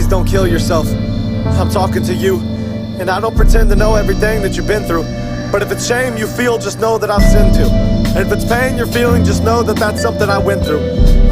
please don't kill yourself. I'm talking to you, and I don't pretend to know everything that you've been through. But if it's shame you feel, just know that I've sinned too. And if it's pain you're feeling, just know that that's something I went through.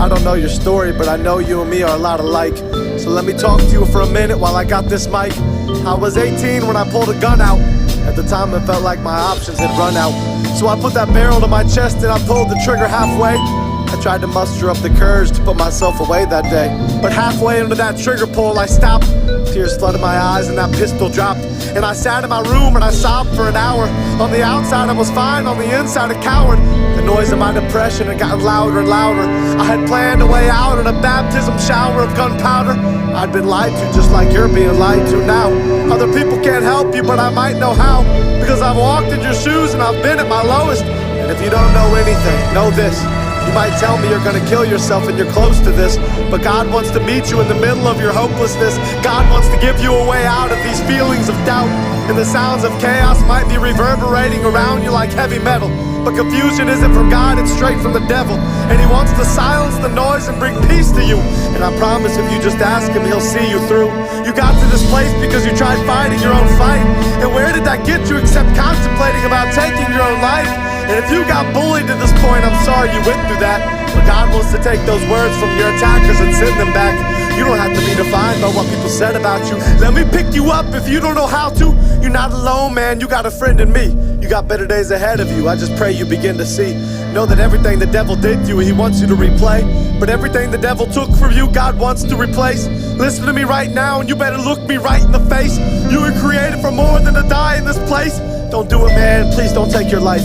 I don't know your story, but I know you and me are a lot alike. So let me talk to you for a minute while I got this mic. I was 18 when I pulled a gun out. At the time it felt like my options had run out. So I put that barrel to my chest and I pulled the trigger halfway. I tried to muster up the courage to put myself away that day. But halfway into that trigger pull I stopped. Tears flooded my eyes and that pistol dropped. And I sat in my room and I sobbed for an hour. On the outside I was fine, on the inside a coward. The noise of my depression had gotten louder and louder. I had planned a way out in a baptism shower of gunpowder. I'd been lied to just like you're being lied to now. Other people can't help you, but I might know how. Because I've walked in your shoes and I've been at my lowest. And if you don't know anything, know this. You might tell me you're gonna kill yourself and you're close to this, but God wants to meet you in the middle of your hopelessness. God wants to give you a way out of these feelings of doubt. And the sounds of chaos might be reverberating around you like heavy metal, but confusion isn't from God, it's straight from the devil. And he wants to silence the noise and bring peace to you. And I promise if you just ask him, he'll see you through. You got to this place because you tried fighting your own fight. And where did that get you except contemplating about taking your own life? And if you got bullied to this point, I'm sorry you went through that. But God wants to take those words from your attackers and send them back. You don't have to be defined by what people said about you. Let me pick you up if you don't know how to. You're not alone, man, you got a friend in me. You got better days ahead of you, I just pray you begin to see. Know that everything the devil did to you, he wants you to replay. But everything the devil took from you, God wants to replace. Listen to me right now and you better look me right in the face. You were created for more than to die in this place. Don't do it, man, please don't take your life.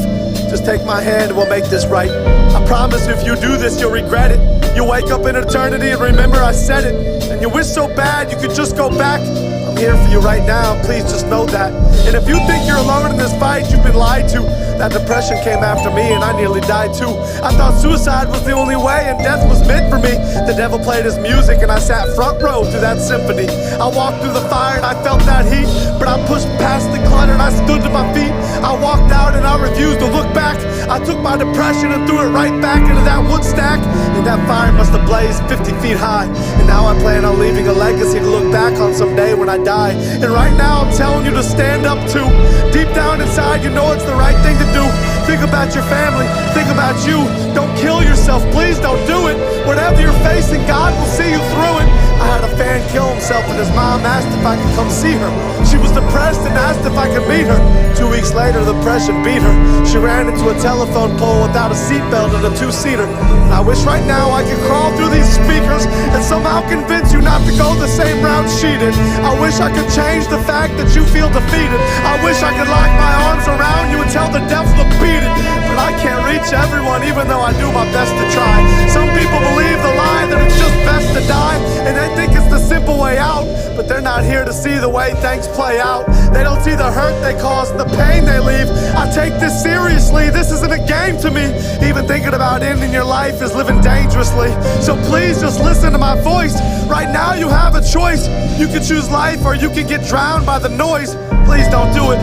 Just take my hand and we'll make this right. I promise if you do this, you'll regret it. You'll wake up in eternity and remember I said it. And you wish so bad you could just go back. I'm here for you right now, please just know that. And if you think you're alone in this fight, you've been lied to. That depression came after me and I nearly died too. I thought suicide was the only way and death was meant for me. The devil played his music and I sat front row to that symphony. I walked through the fire and I felt that heat, but I pushed past the clutter and I stood to my feet. I walked out and I refused to look back. I took my depression and threw it right back into that wood stack. And that fire must have blazed 50 feet high. And now I plan on leaving a legacy to look back on someday when I die. And right now I'm telling you to stand up too. Deep down inside you know it's the right thing to do. Think about your family, think about you. Don't kill yourself, please don't do it. Whatever you're facing, God will see you through it. I had a fan kill himself and his mom asked if I could come see her. She was depressed and asked if I could meet her. 2 weeks later, the depression beat her. She ran into a telephone pole without a seatbelt and a two-seater. And I wish right now I could crawl through these speakers and somehow convince you not to go the same route she did. I wish I could change the fact that you feel defeated. I wish I could lock my arms around you and tell the devil to beat it. But I can't reach everyone even though I do my best to try. Some people believe the lie that it's just best to die, and they think it's the simple way out. But they're not here to see the way things play out. They don't see the hurt they cause and the pain they leave. I take this seriously, this isn't a game to me. Even thinking about ending your life is living dangerously. So please just listen to my voice. Right now you have a choice. You can choose life or you can get drowned by the noise. Please don't do it.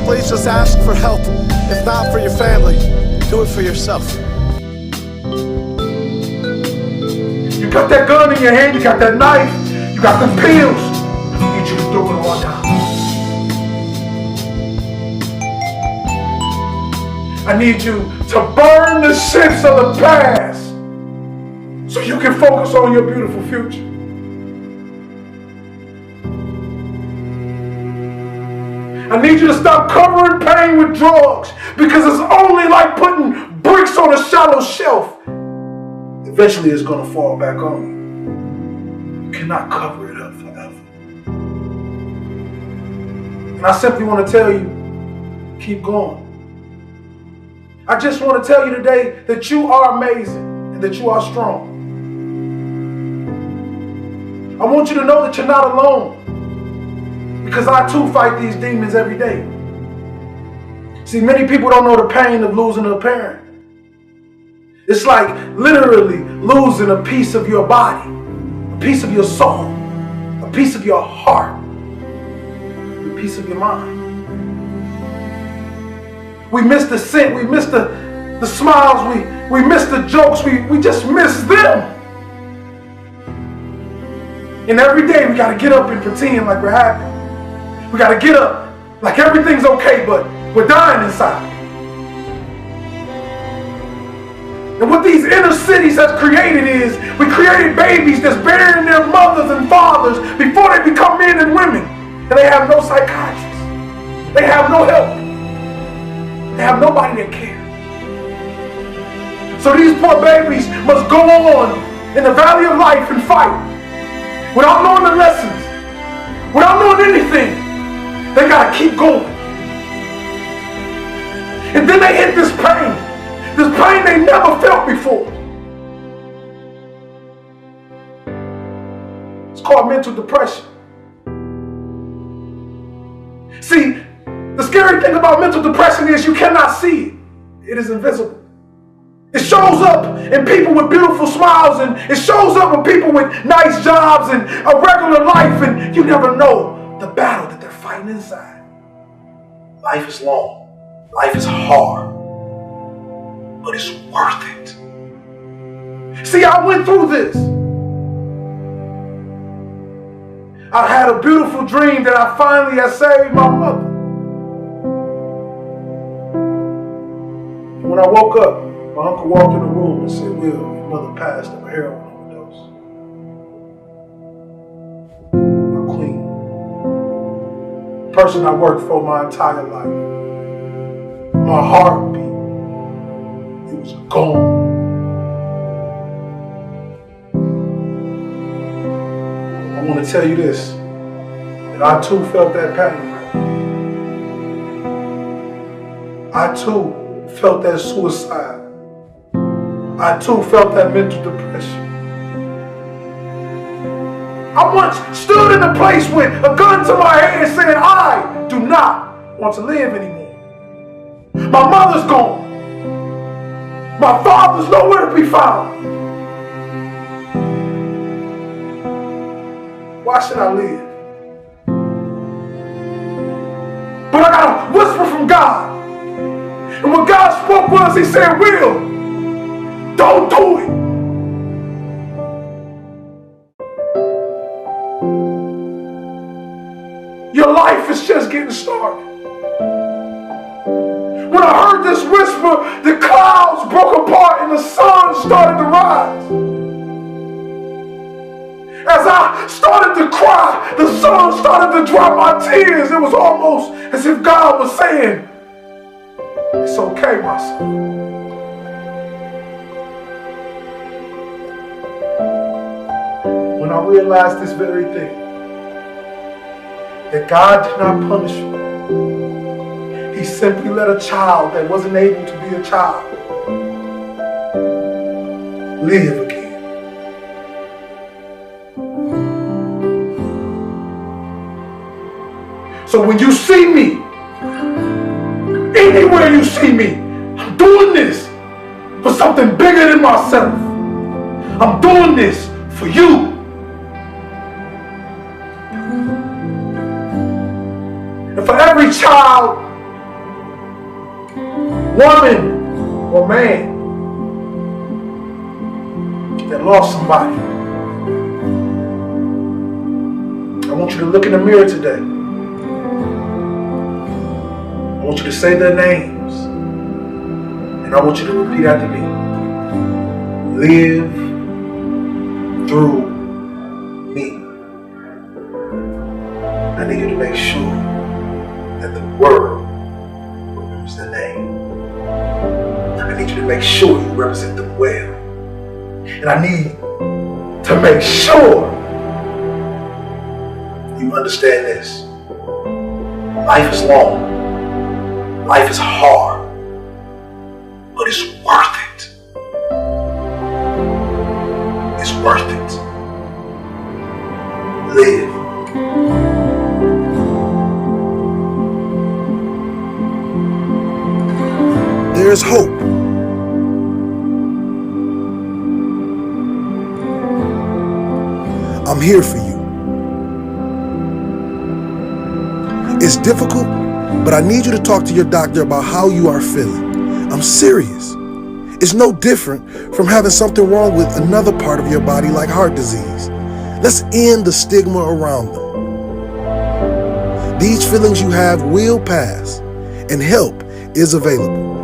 Please just ask for help. If not for your family, do it for yourself. You got that gun in your hand, you got that knife, you got them pills. I need you to throw it all down. I need you to burn the sins of the past so you can focus on your beautiful future. I need you to stop covering pain with drugs because it's only like putting bricks on a shallow shelf. Eventually it's going to fall back on you. You cannot cover it up forever. And I simply want to tell you, keep going. I just want to tell you today that you are amazing and that you are strong. I want you to know that you're not alone. Because I too fight these demons every day. See, many people don't know the pain of losing a parent. It's like literally losing a piece of your body, a piece of your soul, a piece of your heart, a piece of your mind. We miss the scent, we miss the smiles, we miss the jokes, we just miss them. And every day we gotta get up and pretend like we're happy. We gotta get up like everything's okay, but we're dying inside. And what these inner cities has created is, we created babies that's burying their mothers and fathers before they become men and women. And they have no psychiatrists. They have no help. They have nobody that cares. So these poor babies must go on in the valley of life and fight without knowing the lessons, without knowing anything. They gotta keep going. And then they hit this pain they never felt before. It's called mental depression. See, the scary thing about mental depression is you cannot see it. It is invisible. It shows up in people with beautiful smiles, and it shows up in people with nice jobs and a regular life, and you never know the battle that they're fighting inside. Life is long. Life is hard. But it's worth it. See, I went through this. I had a beautiful dream that I finally had saved my mother. When I woke up, my uncle walked in the room and said, "Will, your mother passed of a heroin overdose." My queen. The person I worked for my entire life. My heartbeat. It was gone. I want to tell you this, that I too felt that pain. I too felt that suicide. I too felt that mental depression. I once stood in a place with a gun to my head saying, I do not want to live anymore. My mother's gone. My father's nowhere to be found. Why should I live? But I got a whisper from God. And what God spoke was, he said, "Will, don't do it." Your life is just getting started. When I heard this whisper, the clouds broke apart and the sun started to rise. As I started to cry, the sun started to drop my tears. It was almost as if God was saying, "It's okay, my son." When I realized this very thing, that God did not punish me. He simply let a child that wasn't able to be a child live again. So when you see me, anywhere you see me, I'm doing this for something bigger than myself. I'm doing this for you. And for every child, woman or man that lost somebody, I want you to look in the mirror today. I want you to say their names, and I want you to repeat after me. Live through me. I need you to make sure that the world remembers their name. I need you to make sure you represent them well. And I need to make sure you understand this. Life is long. Life is hard. But it's worth it. It's worth it. Live. There's hope. I'm here for you. It's difficult, but I need you to talk to your doctor about how you are feeling. I'm serious. It's no different from having something wrong with another part of your body like heart disease. Let's end the stigma around them. These feelings you have will pass, and help is available.